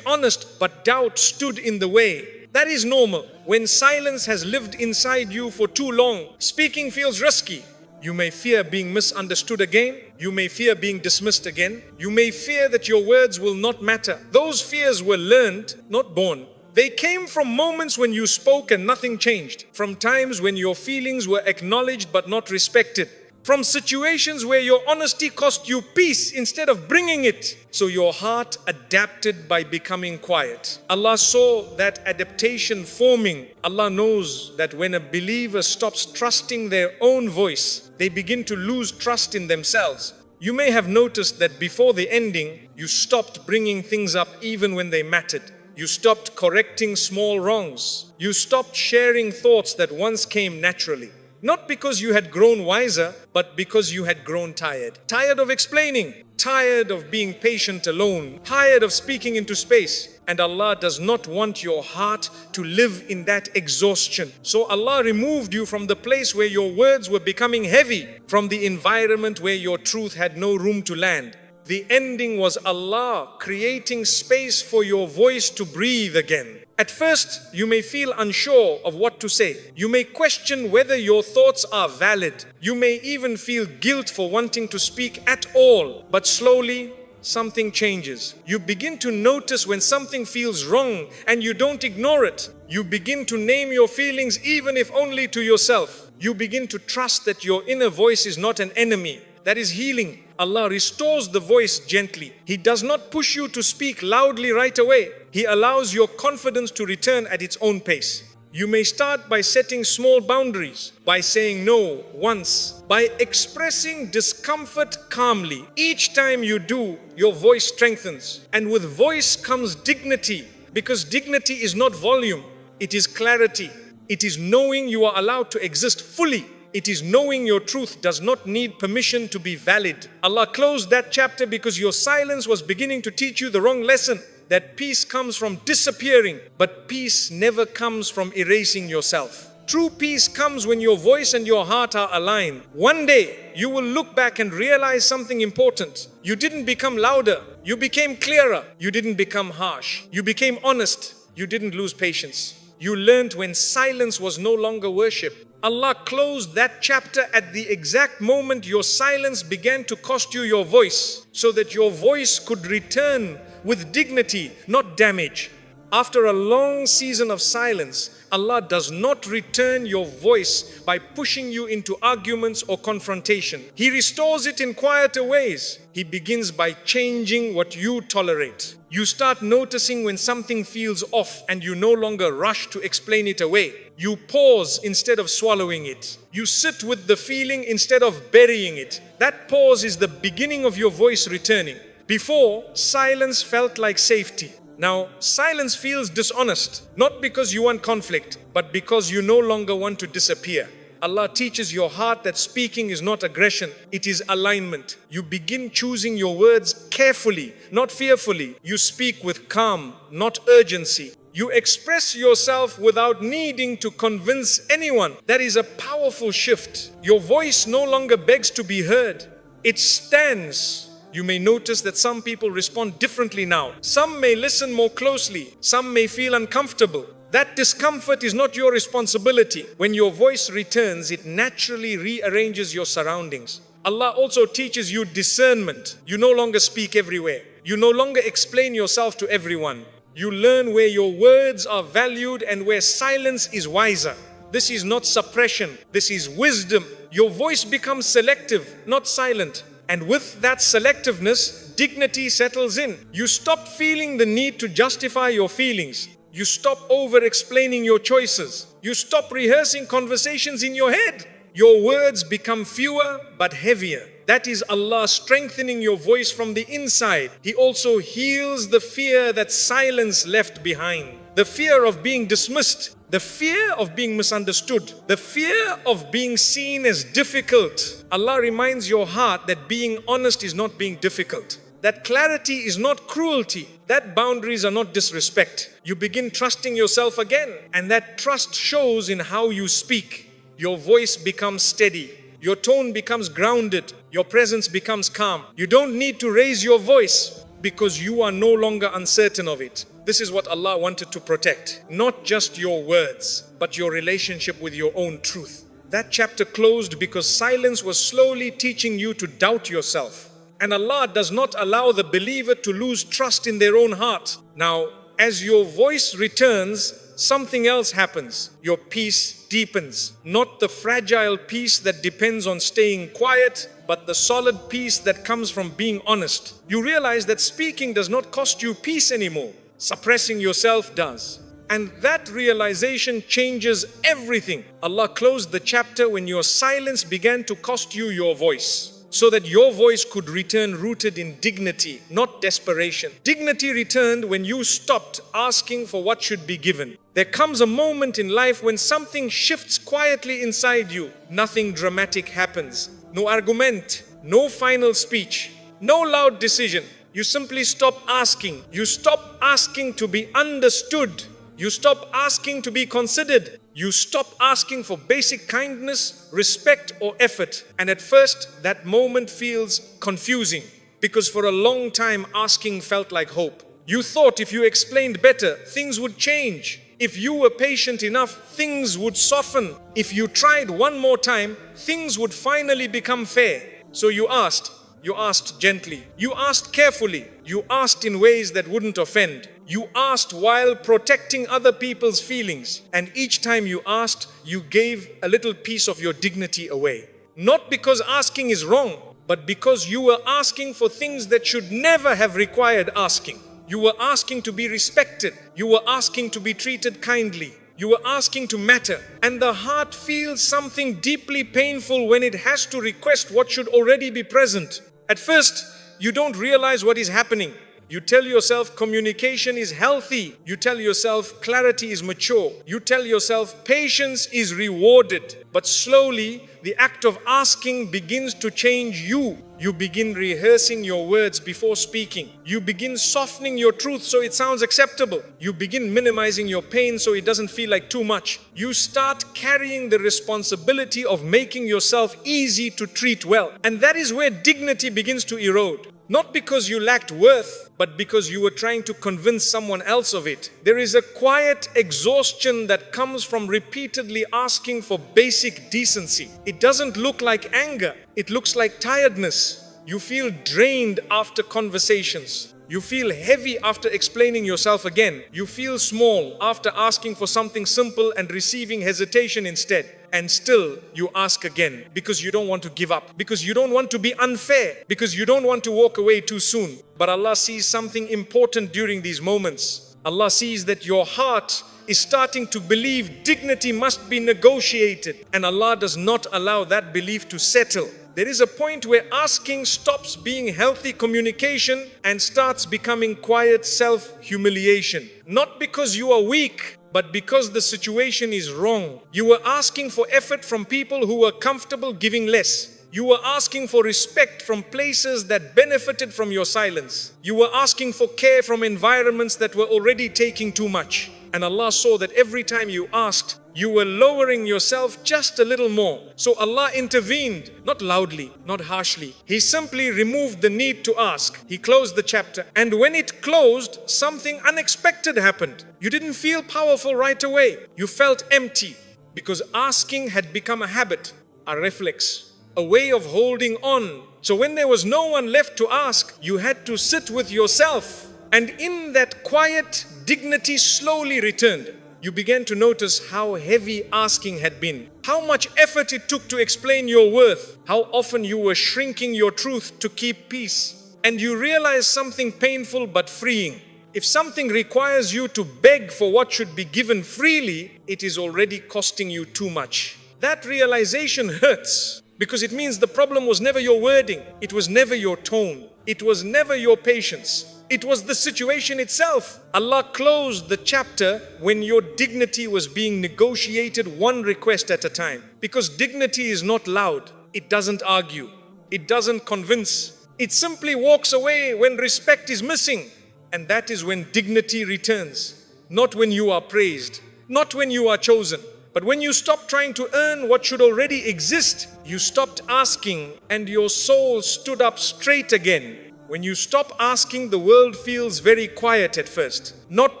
honest, but doubt stood in the way. That is normal. When silence has lived inside you for too long, speaking feels risky. You may fear being misunderstood again. You may fear being dismissed again. You may fear that your words will not matter. Those fears were learned, not born. They came from moments when you spoke and nothing changed. From times when your feelings were acknowledged but not respected. From situations where your honesty cost you peace instead of bringing it. So your heart adapted by becoming quiet. Allah saw that adaptation forming. Allah knows that when a believer stops trusting their own voice, they begin to lose trust in themselves. You may have noticed that before the ending, you stopped bringing things up even when they mattered. You stopped correcting small wrongs. You stopped sharing thoughts that once came naturally. Not because you had grown wiser, but because you had grown tired. Tired of explaining, tired of being patient alone, tired of speaking into space. And Allah does not want your heart to live in that exhaustion. So Allah removed you from the place where your words were becoming heavy, from the environment where your truth had no room to land. The ending was Allah creating space for your voice to breathe again. At first, you may feel unsure of what to say. You may question whether your thoughts are valid. You may even feel guilt for wanting to speak at all. But slowly, something changes. You begin to notice when something feels wrong and you don't ignore it. You begin to name your feelings, even if only to yourself. You begin to trust that your inner voice is not an enemy. That is healing. Allah restores the voice gently. He does not push you to speak loudly right away. He allows your confidence to return at its own pace. You may start by setting small boundaries, by saying no once, by expressing discomfort calmly. Each time you do, your voice strengthens. And with voice comes dignity, because dignity is not volume, it is clarity. It is knowing you are allowed to exist fully. It is knowing your truth does not need permission to be valid. Allah closed that chapter because your silence was beginning to teach you the wrong lesson. That peace comes from disappearing, but peace never comes from erasing yourself. True peace comes when your voice and your heart are aligned. One day, you will look back and realize something important. You didn't become louder. You became clearer. You didn't become harsh. You became honest. You didn't lose patience. You learned when silence was no longer worship. Allah closed that chapter at the exact moment your silence began to cost you your voice, so that your voice could return with dignity, not damage. After a long season of silence, Allah does not return your voice by pushing you into arguments or confrontation. He restores it in quieter ways. He begins by changing what you tolerate. You start noticing when something feels off and you no longer rush to explain it away. You pause instead of swallowing it. You sit with the feeling instead of burying it. That pause is the beginning of your voice returning. Before, silence felt like safety. Now, silence feels dishonest, not because you want conflict, but because you no longer want to disappear. Allah teaches your heart that speaking is not aggression, it is alignment. You begin choosing your words carefully, not fearfully. You speak with calm, not urgency. You express yourself without needing to convince anyone. That is a powerful shift. Your voice no longer begs to be heard, it stands. You may notice that some people respond differently now. Some may listen more closely. Some may feel uncomfortable. That discomfort is not your responsibility. When your voice returns, it naturally rearranges your surroundings. Allah also teaches you discernment. You no longer speak everywhere. You no longer explain yourself to everyone. You learn where your words are valued and where silence is wiser. This is not suppression. This is wisdom. Your voice becomes selective, not silent. And with that selectiveness, dignity settles in. You stop feeling the need to justify your feelings. You stop over-explaining your choices. You stop rehearsing conversations in your head. Your words become fewer but heavier. That is Allah strengthening your voice from the inside. He also heals the fear that silence left behind. The fear of being dismissed. The fear of being misunderstood, the fear of being seen as difficult. Allah reminds your heart that being honest is not being difficult. That clarity is not cruelty. That boundaries are not disrespect. You begin trusting yourself again, and that trust shows in how you speak. Your voice becomes steady. Your tone becomes grounded. Your presence becomes calm. You don't need to raise your voice because you are no longer uncertain of it. This is what Allah wanted to protect. Not just your words, but your relationship with your own truth. That chapter closed because silence was slowly teaching you to doubt yourself. And Allah does not allow the believer to lose trust in their own heart. Now, as your voice returns, something else happens. Your peace deepens. Not the fragile peace that depends on staying quiet, but the solid peace that comes from being honest. You realize that speaking does not cost you peace anymore. Suppressing yourself does. And that realization changes everything. Allah closed the chapter when your silence began to cost you your voice. so that your voice could return rooted in dignity, not desperation. Dignity returned when you stopped asking for what should be given. There comes a moment in life when something shifts quietly inside you. Nothing dramatic happens. No argument, no final speech, no loud decision. You simply stop asking. You stop asking to be understood. You stop asking to be considered. You stop asking for basic kindness, respect, or effort. And at first, that moment feels confusing because for a long time, asking felt like hope. You thought if you explained better, things would change. If you were patient enough, things would soften. If you tried one more time, things would finally become fair. So you asked. You asked gently. You asked carefully. You asked in ways that wouldn't offend. You asked while protecting other people's feelings. And each time you asked, you gave a little piece of your dignity away. Not because asking is wrong, but because you were asking for things that should never have required asking. You were asking to be respected. You were asking to be treated kindly. You were asking to matter. And the heart feels something deeply painful when it has to request what should already be present. At first, you don't realize what is happening. You tell yourself communication is healthy. You tell yourself clarity is mature. You tell yourself patience is rewarded. But slowly, the act of asking begins to change you. You begin rehearsing your words before speaking. You begin softening your truth so it sounds acceptable. You begin minimizing your pain so it doesn't feel like too much. You start carrying the responsibility of making yourself easy to treat well. And that is where dignity begins to erode. Not because you lacked worth, but because you were trying to convince someone else of it. There is a quiet exhaustion that comes from repeatedly asking for basic decency. It doesn't look like anger. It looks like tiredness. You feel drained after conversations. You feel heavy after explaining yourself again. You feel small after asking for something simple and receiving hesitation instead. And still you ask again because you don't want to give up, because you don't want to be unfair, because you don't want to walk away too soon. But Allah sees something important during these moments. Allah sees that your heart is starting to believe dignity must be negotiated, and Allah does not allow that belief to settle. There is a point where asking stops being healthy communication and starts becoming quiet self-humiliation. Not because you are weak, but because the situation is wrong. You were asking for effort from people who were comfortable giving less. You were asking for respect from places that benefited from your silence. You were asking for care from environments that were already taking too much. And Allah saw that every time you asked, you were lowering yourself just a little more. So Allah intervened, not loudly, not harshly. He simply removed the need to ask. He closed the chapter. And when it closed, something unexpected happened. You didn't feel powerful right away. You felt empty because asking had become a habit, a reflex, a way of holding on. So when there was no one left to ask, you had to sit with yourself. And in that quiet, dignity slowly returned. You began to notice how heavy asking had been, how much effort it took to explain your worth, how often you were shrinking your truth to keep peace. And you realized something painful but freeing. If something requires you to beg for what should be given freely, it is already costing you too much. That realization hurts because it means the problem was never your wording, it was never your tone, it was never your patience. It was the situation itself. Allah closed the chapter when your dignity was being negotiated one request at a time. Because dignity is not loud. It doesn't argue. It doesn't convince. It simply walks away when respect is missing. And that is when dignity returns. Not when you are praised. Not when you are chosen. But when you stop trying to earn what should already exist, you stopped asking and your soul stood up straight again. When you stop asking, the world feels very quiet at first. Not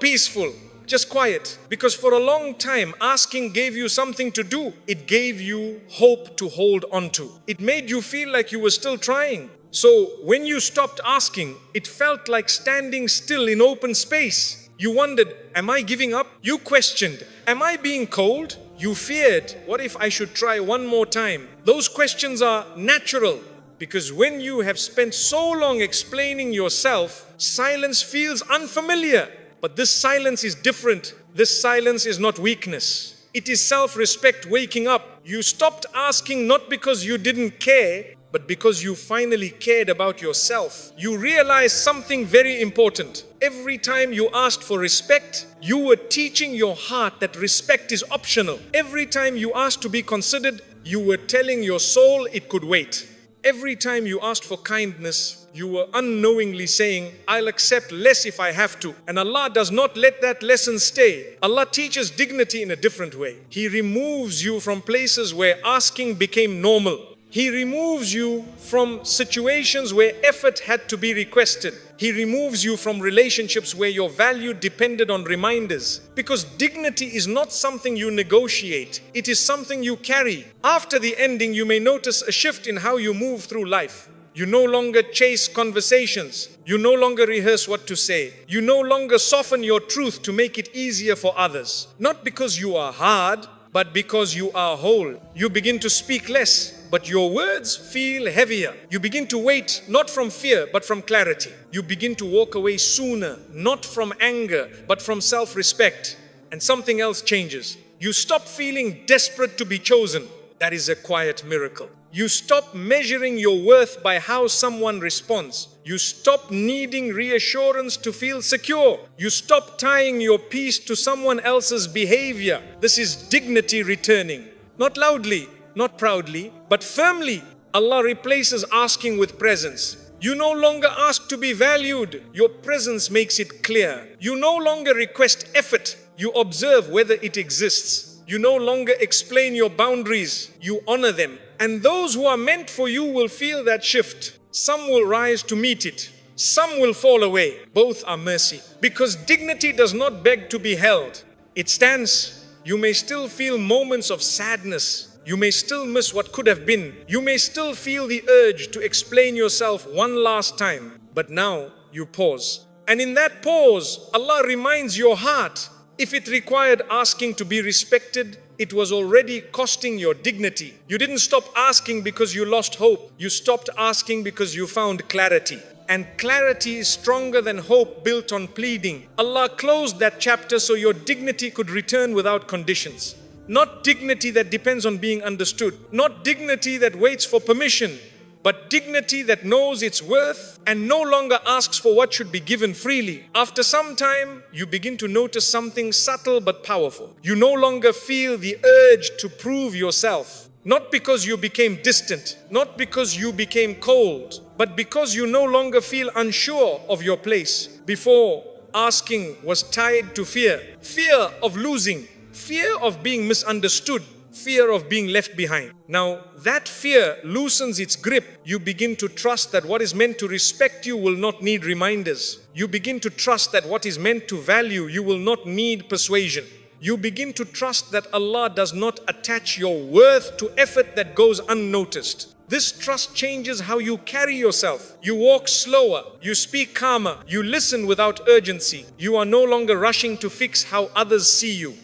peaceful, just quiet. Because for a long time, asking gave you something to do. It gave you hope to hold on to. It made you feel like you were still trying. So when you stopped asking, it felt like standing still in open space. You wondered, am I giving up? You questioned, am I being cold? You feared, what if I should try one more time? Those questions are natural. Because when you have spent so long explaining yourself, silence feels unfamiliar. But this silence is different. This silence is not weakness. It is self-respect waking up. You stopped asking not because you didn't care, but because you finally cared about yourself. You realized something very important. Every time you asked for respect, you were teaching your heart that respect is optional. Every time you asked to be considered, you were telling your soul it could wait. Every time you asked for kindness, you were unknowingly saying, I'll accept less if I have to. And Allah does not let that lesson stay. Allah teaches dignity in a different way. He removes you from places where asking became normal. He removes you from situations where effort had to be requested. He removes you from relationships where your value depended on reminders. Because dignity is not something you negotiate. It is something you carry. After the ending, you may notice a shift in how you move through life. You no longer chase conversations. You no longer rehearse what to say. You no longer soften your truth to make it easier for others. Not because you are hard, but because you are whole. You begin to speak less, but your words feel heavier. You begin to wait not from fear, but from clarity. You begin to walk away sooner, not from anger, but from self-respect. And something else changes. You stop feeling desperate to be chosen. That is a quiet miracle. You stop measuring your worth by how someone responds. You stop needing reassurance to feel secure. You stop tying your peace to someone else's behavior. This is dignity returning. Not loudly, not proudly, but firmly. Allah replaces asking with presence. You no longer ask to be valued. Your presence makes it clear. You no longer request effort. You observe whether it exists. You no longer explain your boundaries. You honor them. And those who are meant for you will feel that shift. Some will rise to meet it. Some will fall away. Both are mercy. Because dignity does not beg to be held. It stands. You may still feel moments of sadness. You may still miss what could have been. You may still feel the urge to explain yourself one last time. But now you pause. And in that pause, Allah reminds your heart, if it required asking to be respected, it was already costing your dignity. You didn't stop asking because you lost hope. You stopped asking because you found clarity. And clarity is stronger than hope built on pleading. Allah closed that chapter so your dignity could return without conditions. Not dignity that depends on being understood. Not dignity that waits for permission. But dignity that knows its worth and no longer asks for what should be given freely. After some time, you begin to notice something subtle but powerful. You no longer feel the urge to prove yourself. Not because you became distant, not because you became cold, but because you no longer feel unsure of your place. Before, asking was tied to fear. Fear of losing, fear of being misunderstood, fear of being left behind. Now, that fear loosens its grip. You begin to trust that what is meant to respect you will not need reminders. You begin to trust that what is meant to value you will not need persuasion. You begin to trust that Allah does not attach your worth to effort that goes unnoticed. This trust changes how you carry yourself. You walk slower, you speak calmer, you listen without urgency. You are no longer rushing to fix how others see you.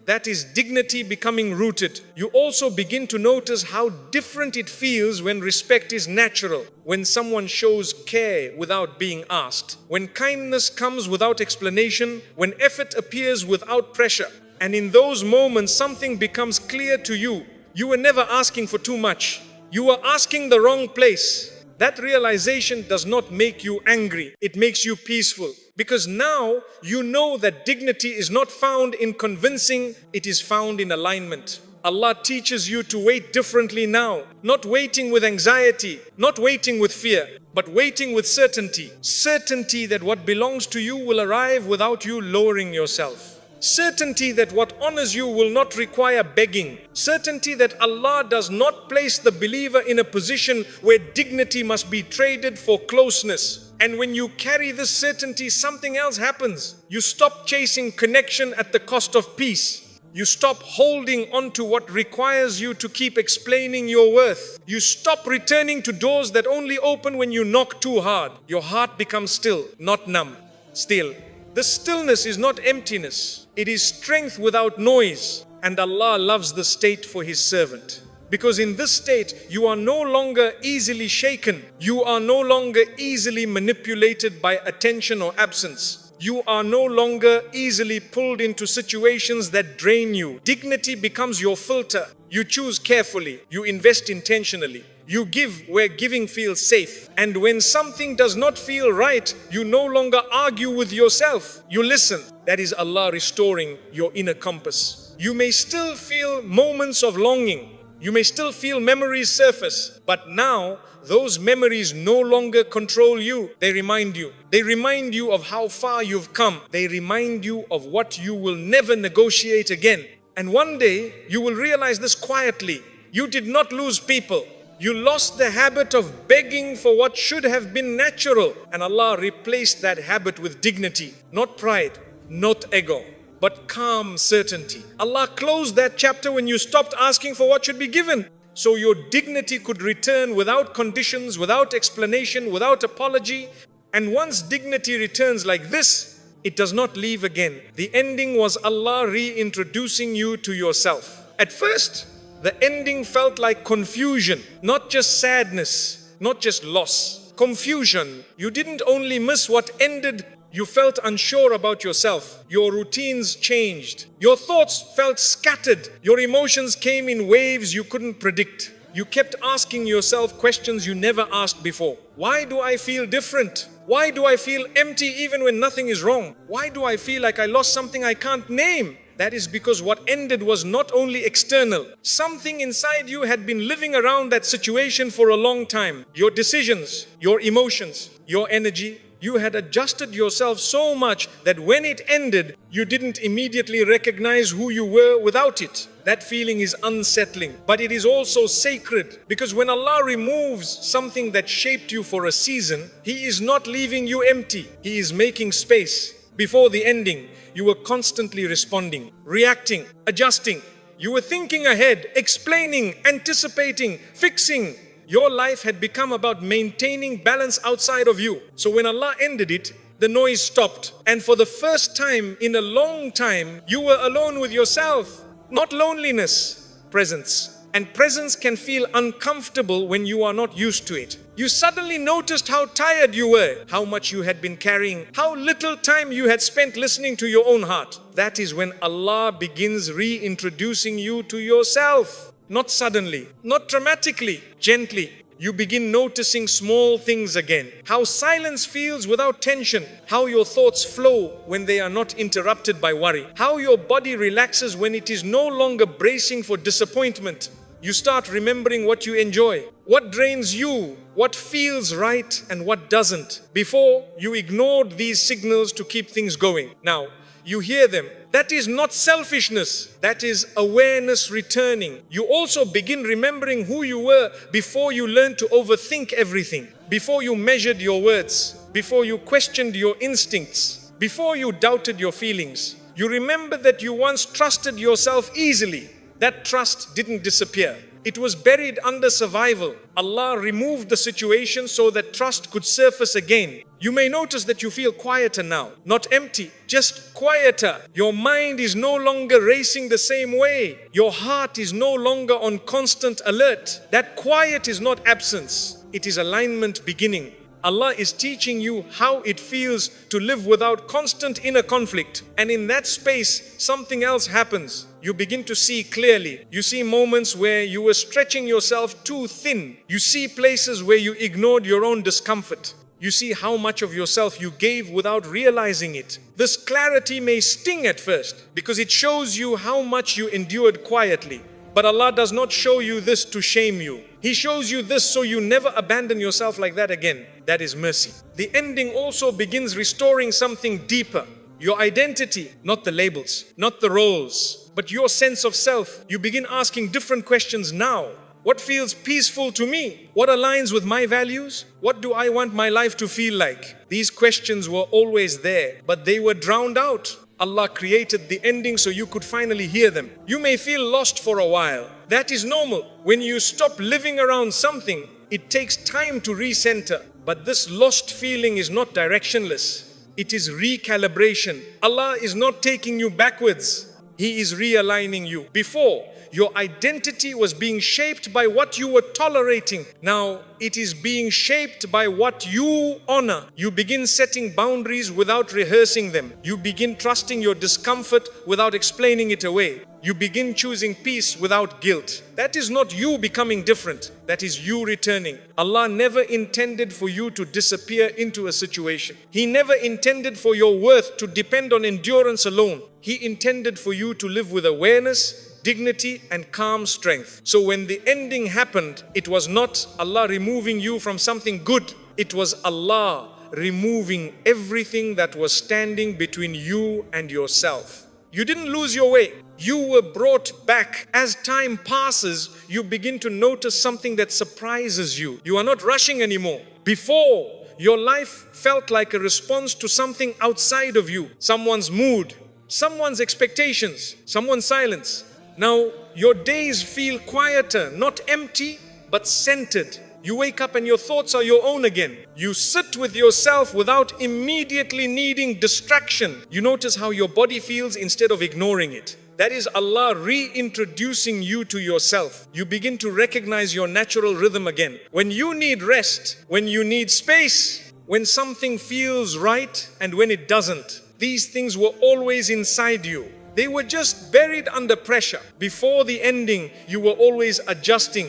That is dignity becoming rooted. You also begin to notice how different it feels when respect is natural, when someone shows care without being asked, when kindness comes without explanation, when effort appears without pressure. And in those moments, something becomes clear to you. You were never asking for too much. You were asking the wrong place. That realization does not make you angry. It makes you peaceful. Because now you know that dignity is not found in convincing, it is found in alignment. Allah teaches you to wait differently now. Not waiting with anxiety, not waiting with fear, but waiting with certainty. Certainty that what belongs to you will arrive without you lowering yourself. Certainty that what honors you will not require begging. Certainty that Allah does not place the believer in a position where dignity must be traded for closeness. And when you carry this certainty, something else happens. You stop chasing connection at the cost of peace. You stop holding on to what requires you to keep explaining your worth. You stop returning to doors that only open when you knock too hard. Your heart becomes still, not numb. Still. The stillness is not emptiness. It is strength without noise. And Allah loves the state for His servant. Because in this state, you are no longer easily shaken. You are no longer easily manipulated by attention or absence. You are no longer easily pulled into situations that drain you. Dignity becomes your filter. You choose carefully. You invest intentionally. You give where giving feels safe. And when something does not feel right, you no longer argue with yourself. You listen. That is Allah restoring your inner compass. You may still feel moments of longing. You may still feel memories surface, but now those memories no longer control you. They remind you. They remind you of how far you've come. They remind you of what you will never negotiate again. And one day you will realize this quietly. You did not lose people. You lost the habit of begging for what should have been natural. And Allah replaced that habit with dignity, not pride, not ego, but calm certainty. Allah closed that chapter when you stopped asking for what should be given. So your dignity could return without conditions, without explanation, without apology. And once dignity returns like this, it does not leave again. The ending was Allah reintroducing you to yourself. At first, the ending felt like confusion, not just sadness, not just loss. Confusion. You didn't only miss what ended, you felt unsure about yourself. Your routines changed. Your thoughts felt scattered. Your emotions came in waves you couldn't predict. You kept asking yourself questions you never asked before. Why do I feel different? Why do I feel empty even when nothing is wrong? Why do I feel like I lost something I can't name? That is because what ended was not only external. Something inside you had been living around that situation for a long time. Your decisions, your emotions, your energy. You had adjusted yourself so much that when it ended, you didn't immediately recognize who you were without it. That feeling is unsettling, but it is also sacred, because when Allah removes something that shaped you for a season, He is not leaving you empty. He is making space. Before the ending, you were constantly responding, reacting, adjusting. You were thinking ahead, explaining, anticipating, fixing. Your life had become about maintaining balance outside of you. So when Allah ended it, the noise stopped. And for the first time in a long time, you were alone with yourself. Not loneliness, presence. And presence can feel uncomfortable when you are not used to it. You suddenly noticed how tired you were, how much you had been carrying, how little time you had spent listening to your own heart. That is when Allah begins reintroducing you to yourself. Not suddenly, not dramatically, gently. You begin noticing small things again. How silence feels without tension. How your thoughts flow when they are not interrupted by worry. How your body relaxes when it is no longer bracing for disappointment. You start remembering what you enjoy, what drains you, what feels right and what doesn't. Before, you ignored these signals to keep things going. Now, you hear them. That is not selfishness. That is awareness returning. You also begin remembering who you were before you learned to overthink everything. Before you measured your words. Before you questioned your instincts. Before you doubted your feelings. You remember that you once trusted yourself easily. That trust didn't disappear. It was buried under survival. Allah removed the situation so that trust could surface again. You may notice that you feel quieter now. Not empty, just quieter. Your mind is no longer racing the same way. Your heart is no longer on constant alert. That quiet is not absence. It is alignment beginning. Allah is teaching you how it feels to live without constant inner conflict. And in that space, something else happens. You begin to see clearly. You see moments where you were stretching yourself too thin. You see places where you ignored your own discomfort. You see how much of yourself you gave without realizing it. This clarity may sting at first because it shows you how much you endured quietly. But Allah does not show you this to shame you. He shows you this so you never abandon yourself like that again. That is mercy. The ending also begins restoring something deeper. Your identity, not the labels, not the roles, but your sense of self. You begin asking different questions now. What feels peaceful to me? What aligns with my values? What do I want my life to feel like? These questions were always there, but they were drowned out. Allah created the ending so you could finally hear them. You may feel lost for a while. That is normal. When you stop living around something, it takes time to recenter. But this lost feeling is not directionless. It is recalibration. Allah is not taking you backwards. He is realigning you. Before, your identity was being shaped by what you were tolerating. Now it is being shaped by what you honor. You begin setting boundaries without rehearsing them. You begin trusting your discomfort without explaining it away. You begin choosing peace without guilt. That is not you becoming different. That is you returning. Allah never intended for you to disappear into a situation. He never intended for your worth to depend on endurance alone. He intended for you to live with awareness, dignity and calm strength. So when the ending happened, it was not Allah removing you from something good. It was Allah removing everything that was standing between you and yourself. You didn't lose your way. You were brought back. As time passes, you begin to notice something that surprises you. You are not rushing anymore. Before, your life felt like a response to something outside of you. Someone's mood, someone's expectations, someone's silence. Now, your days feel quieter, not empty, but centered. You wake up and your thoughts are your own again. You sit with yourself without immediately needing distraction. You notice how your body feels instead of ignoring it. That is Allah reintroducing you to yourself. You begin to recognize your natural rhythm again. When you need rest, when you need space, when something feels right and when it doesn't. These things were always inside you. They were just buried under pressure. Before the ending, you were always adjusting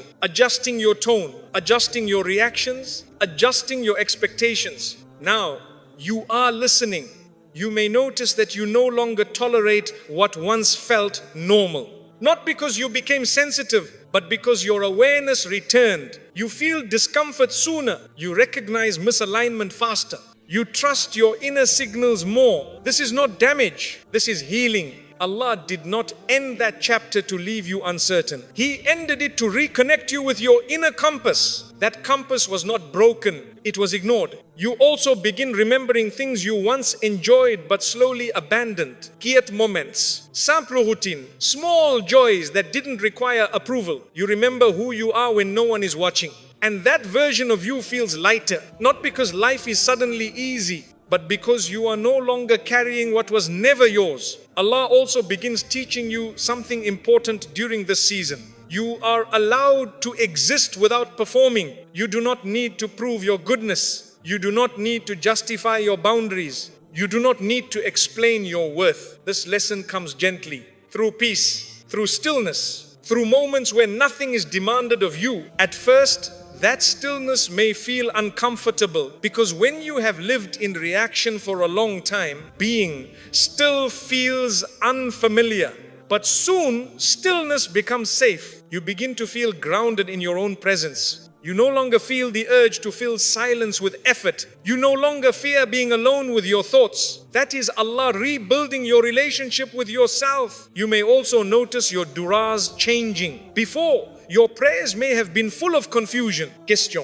your tone, adjusting your reactions, adjusting your expectations. Now, you are listening. You may notice that you no longer tolerate what once felt normal. Not because you became sensitive, but because your awareness returned. You feel discomfort sooner. You recognize misalignment faster. You trust your inner signals more. This is not damage. This is healing. Allah did not end that chapter to leave you uncertain. He ended it to reconnect you with your inner compass. That compass was not broken. It was ignored. You also begin remembering things you once enjoyed but slowly abandoned. Quiet moments, simple routine, small joys that didn't require approval. You remember who you are when no one is watching. And that version of you feels lighter. Not because life is suddenly easy, but because you are no longer carrying what was never yours. Allah also begins teaching you something important during this season. You are allowed to exist without performing. You do not need to prove your goodness. You do not need to justify your boundaries. You do not need to explain your worth. This lesson comes gently, through peace, through stillness, through moments where nothing is demanded of you. At first, that stillness may feel uncomfortable because when you have lived in reaction for a long time, being still feels unfamiliar. But soon, stillness becomes safe. You begin to feel grounded in your own presence. You no longer feel the urge to fill silence with effort. You no longer fear being alone with your thoughts. That is Allah rebuilding your relationship with yourself. You may also notice your du'as changing. Before, your prayers may have been full of confusion, question,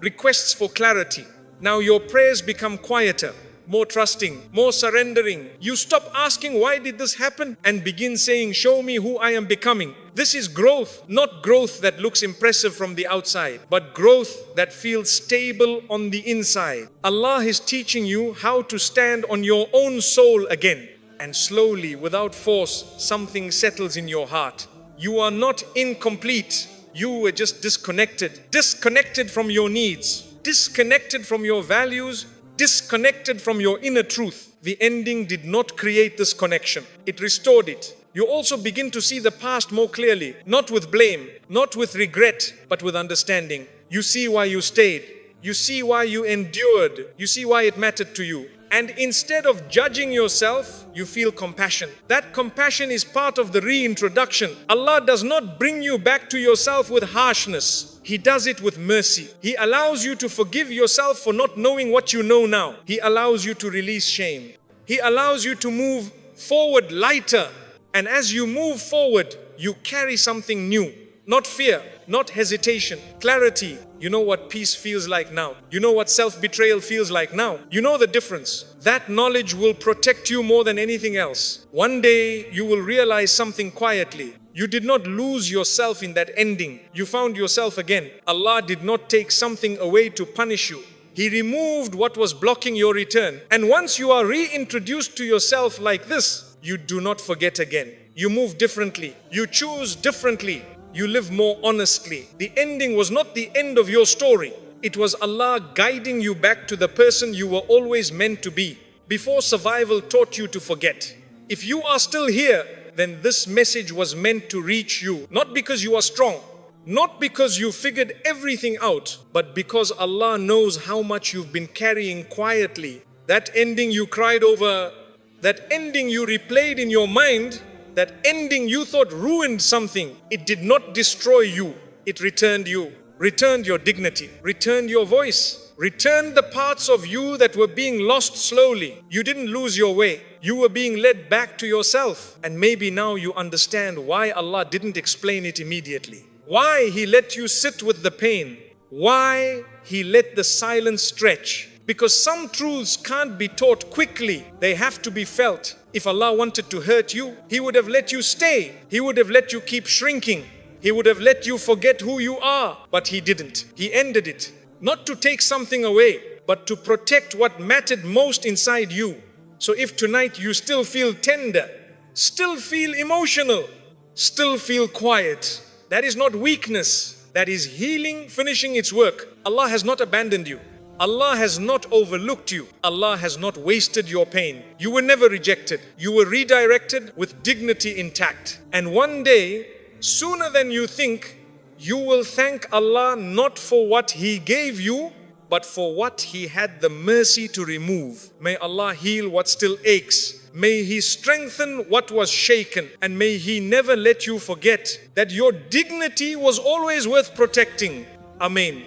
requests for clarity. Now your prayers become quieter, more trusting, more surrendering. You stop asking, why did this happen? And begin saying, show me who I am becoming. This is growth, not growth that looks impressive from the outside, but growth that feels stable on the inside. Allah is teaching you how to stand on your own soul again. And slowly, without force, something settles in your heart. You are not incomplete. You were just disconnected. Disconnected from your needs. Disconnected from your values. Disconnected from your inner truth. The ending did not create this connection. It restored it. You also begin to see the past more clearly. Not with blame, not with regret, but with understanding. You see why you stayed. You see why you endured. You see why it mattered to you. And instead of judging yourself, you feel compassion. That compassion is part of the reintroduction. Allah does not bring you back to yourself with harshness. He does it with mercy. He allows you to forgive yourself for not knowing what you know now. He allows you to release shame. He allows you to move forward lighter. And as you move forward, you carry something new. Not fear, not hesitation, clarity. You know what peace feels like now. You know what self-betrayal feels like now. You know the difference. That knowledge will protect you more than anything else. One day you will realize something quietly. You did not lose yourself in that ending. You found yourself again. Allah did not take something away to punish you. He removed what was blocking your return. And once you are reintroduced to yourself like this, you do not forget again. You move differently. You choose differently. You live more honestly. The ending was not the end of your story. It was Allah guiding you back to the person you were always meant to be, before survival taught you to forget. If you are still here, then this message was meant to reach you, not because you are strong, not because you figured everything out, but because Allah knows how much you've been carrying quietly. That ending you cried over, that ending you replayed in your mind, that ending you thought ruined something, it did not destroy you. It returned you, returned your dignity, returned your voice, returned the parts of you that were being lost slowly. You didn't lose your way. You were being led back to yourself. And maybe now you understand why Allah didn't explain it immediately. Why He let you sit with the pain. Why He let the silence stretch. Because some truths can't be taught quickly. They have to be felt. If Allah wanted to hurt you, He would have let you stay. He would have let you keep shrinking. He would have let you forget who you are. But He didn't. He ended it. Not to take something away, but to protect what mattered most inside you. So if tonight you still feel tender, still feel emotional, still feel quiet, that is not weakness. That is healing finishing its work. Allah has not abandoned you. Allah has not overlooked you. Allah has not wasted your pain. You were never rejected. You were redirected with dignity intact. And one day, sooner than you think, you will thank Allah not for what He gave you, but for what He had the mercy to remove. May Allah heal what still aches. May He strengthen what was shaken. And may He never let you forget that your dignity was always worth protecting. Amen.